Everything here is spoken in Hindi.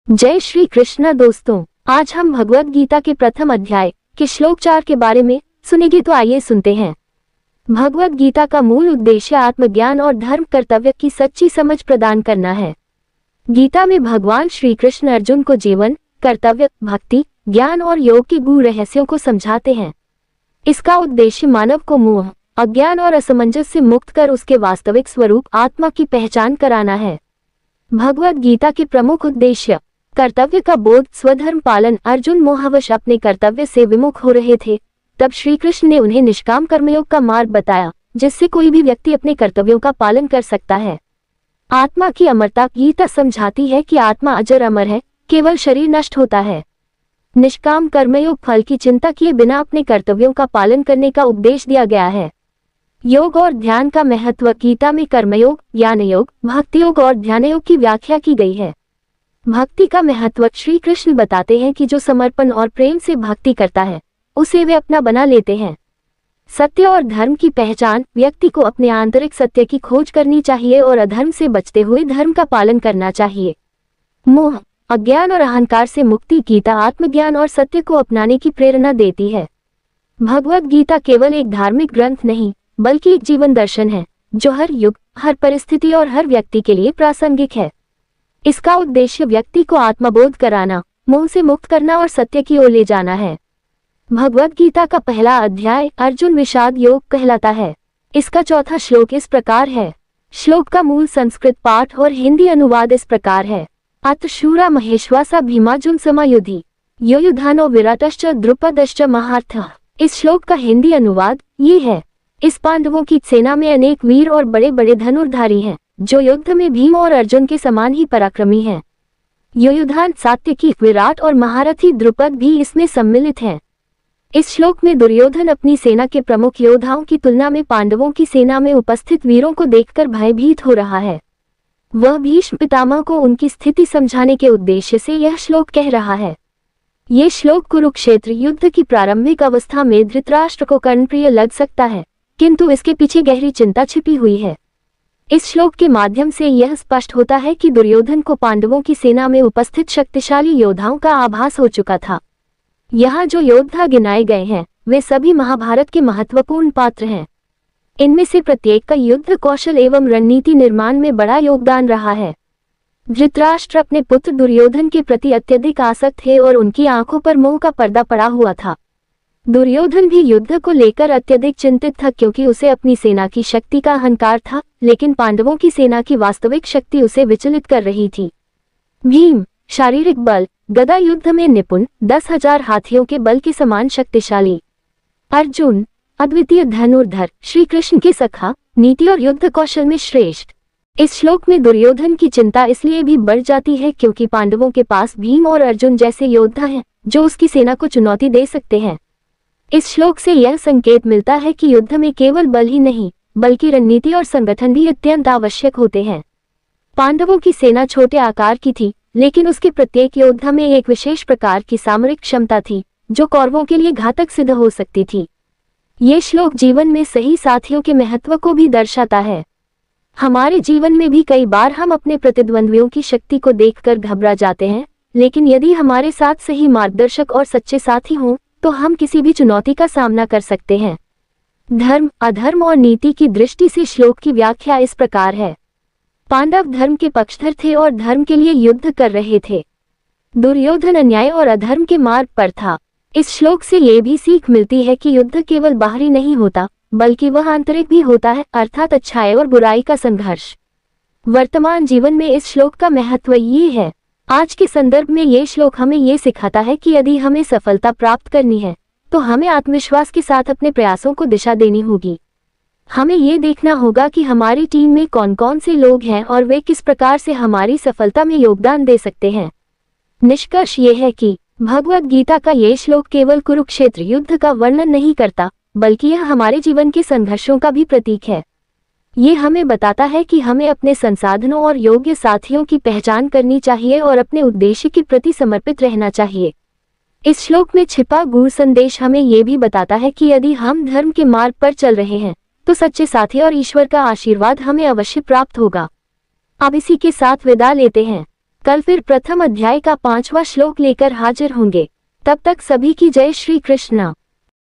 जय श्री कृष्ण दोस्तों, आज हम भगवद गीता के प्रथम अध्याय के श्लोक 4 के बारे में सुनेंगे। तो आइए सुनते हैं। भगवद गीता का मूल उद्देश्य आत्मज्ञान और धर्म कर्तव्य की सच्ची समझ प्रदान करना है। गीता में भगवान श्री कृष्ण अर्जुन को जीवन, कर्तव्य, भक्ति, ज्ञान और योग के गूढ़ रहस्यों को समझाते हैं। इसका उद्देश्य मानव को मोह, अज्ञान और असमंजस से मुक्त कर उसके वास्तविक स्वरूप आत्मा की पहचान कराना है। भगवद गीता के प्रमुख उद्देश्य: कर्तव्य का बोध, स्वधर्म पालन। अर्जुन मोहवश अपने कर्तव्य से विमुख हो रहे थे। तब श्री कृष्ण ने उन्हें निष्काम कर्मयोग का मार्ग बताया, जिससे कोई भी व्यक्ति अपने कर्तव्यों का पालन कर सकता है। आत्मा की अमरता: गीता समझाती है कि आत्मा अजर अमर है, केवल शरीर नष्ट होता है। निष्काम कर्मयोग: फल की चिंता किए बिना अपने कर्तव्यों का पालन करने का उपदेश दिया गया है। योग और ध्यान का महत्व: गीता में कर्मयोग, ज्ञान योग, भक्ति योग और ध्यान योग की व्याख्या की गई है। भक्ति का महत्व: श्री कृष्ण बताते हैं कि जो समर्पण और प्रेम से भक्ति करता है, उसे वे अपना बना लेते हैं। सत्य और धर्म की पहचान: व्यक्ति को अपने आंतरिक सत्य की खोज करनी चाहिए और अधर्म से बचते हुए धर्म का पालन करना चाहिए। मोह, अज्ञान और अहंकार से मुक्ति: गीता आत्मज्ञान और सत्य को अपनाने की प्रेरणा देती है। भगवद गीता केवल एक धार्मिक ग्रंथ नहीं, बल्कि एक जीवन दर्शन है, जो हर युग, हर परिस्थिति और हर व्यक्ति के लिए प्रासंगिक है। इसका उद्देश्य व्यक्ति को आत्मबोध कराना, मोह से मुक्त करना और सत्य की ओर ले जाना है। भगवद गीता का पहला अध्याय अर्जुन विषाद योग कहलाता है। इसका चौथा श्लोक इस प्रकार है। श्लोक का मूल संस्कृत पाठ और हिंदी अनुवाद इस प्रकार है। अथ शूरा महेश्वासा भीमार्जुन समायुधि योयुधानो विराटश्च द्रुपदश्च महारथः। इस श्लोक का हिंदी अनुवाद ये है: इस पांडवों की सेना में अनेक वीर और बड़े बड़े धनुर्धारी हैं, जो युद्ध में भीम और अर्जुन के समान ही पराक्रमी हैं। योयुधान सात्विकी, विराट और महारथी द्रुपद भी इसमें सम्मिलित हैं। इस श्लोक में दुर्योधन अपनी सेना के प्रमुख योद्धाओं की तुलना में पांडवों की सेना में उपस्थित वीरों को देखकर भयभीत हो रहा है। वह भीष्म पितामह को उनकी स्थिति समझाने के उद्देश्य से यह श्लोक कह रहा है। ये श्लोक कुरुक्षेत्र युद्ध की प्रारंभिक अवस्था में धृतराष्ट्र को कर्णप्रिय लग सकता है, किंतु इसके पीछे गहरी चिंता छिपी हुई है। इस श्लोक के माध्यम से यह स्पष्ट होता है कि दुर्योधन को पांडवों की सेना में उपस्थित शक्तिशाली योद्धाओं का आभास हो चुका था। यहाँ जो योद्धा गिनाए गए हैं, वे सभी महाभारत के महत्वपूर्ण पात्र हैं। इनमें से प्रत्येक का युद्ध कौशल एवं रणनीति निर्माण में बड़ा योगदान रहा है। धृतराष्ट्र अपने पुत्र दुर्योधन के प्रति अत्यधिक आसक्त थे और उनकी आंखों पर मोह का पर्दा पड़ा हुआ था। दुर्योधन भी युद्ध को लेकर अत्यधिक चिंतित था, क्योंकि उसे अपनी सेना की शक्ति का अहंकार था, लेकिन पांडवों की सेना की वास्तविक शक्ति उसे विचलित कर रही थी। भीम शारीरिक बल, गदा युद्ध में निपुण, 10,000 हाथियों के बल के समान शक्तिशाली। अर्जुन अद्वितीय धनुर्धर, श्री कृष्ण के सखा, नीति और युद्ध कौशल में श्रेष्ठ। इस श्लोक में दुर्योधन की चिंता इसलिए भी बढ़ जाती है क्योंकि पांडवों के पास भीम और अर्जुन जैसे योद्धा हैं, जो उसकी सेना को चुनौती दे सकते हैं। इस श्लोक से यह संकेत मिलता है कि युद्ध में केवल बल ही नहीं, बल्कि रणनीति और संगठन भी अत्यंत आवश्यक होते हैं। पांडवों की सेना छोटे आकार की थी, लेकिन उसके प्रत्येक योद्धा में एक विशेष प्रकार की सामरिक क्षमता थी, जो कौरवों के लिए घातक सिद्ध हो सकती थी। ये श्लोक जीवन में सही साथियों के महत्व को भी दर्शाता है। हमारे जीवन में भी कई बार हम अपने प्रतिद्वंद्वियों की शक्ति को देखकर घबरा जाते हैं, लेकिन यदि हमारे साथ सही मार्गदर्शक और सच्चे साथी हों, तो हम किसी भी चुनौती का सामना कर सकते हैं। धर्म, अधर्म और नीति की दृष्टि से श्लोक की व्याख्या इस प्रकार है। पांडव धर्म के पक्षधर थे और धर्म के लिए युद्ध कर रहे थे। दुर्योधन अन्याय और अधर्म के मार्ग पर था। इस श्लोक से ये भी सीख मिलती है कि युद्ध केवल बाहरी नहीं होता, बल्कि वह आंतरिक भी होता है, अर्थात अच्छाई और बुराई का संघर्ष। वर्तमान जीवन में इस श्लोक का महत्व ये है। आज के संदर्भ में ये श्लोक हमें ये सिखाता है कि यदि हमें सफलता प्राप्त करनी है, तो हमें आत्मविश्वास के साथ अपने प्रयासों को दिशा देनी होगी। हमें ये देखना होगा कि हमारी टीम में कौन कौन से लोग हैं और वे किस प्रकार से हमारी सफलता में योगदान दे सकते हैं। निष्कर्ष ये है कि भगवद गीता का ये श्लोक केवल कुरुक्षेत्र युद्ध का वर्णन नहीं करता, बल्कि यह हमारे जीवन के संघर्षों का भी प्रतीक है। ये हमें बताता है कि हमें अपने संसाधनों और योग्य साथियों की पहचान करनी चाहिए और अपने उद्देश्य के प्रति समर्पित रहना चाहिए। इस श्लोक में छिपा गूढ़ संदेश हमें ये भी बताता है कि यदि हम धर्म के मार्ग पर चल रहे हैं, तो सच्चे साथी और ईश्वर का आशीर्वाद हमें अवश्य प्राप्त होगा। अब इसी के साथ विदा लेते हैं। कल फिर प्रथम अध्याय का 5वां श्लोक लेकर हाजिर होंगे। तब तक सभी की जय श्री कृष्ण।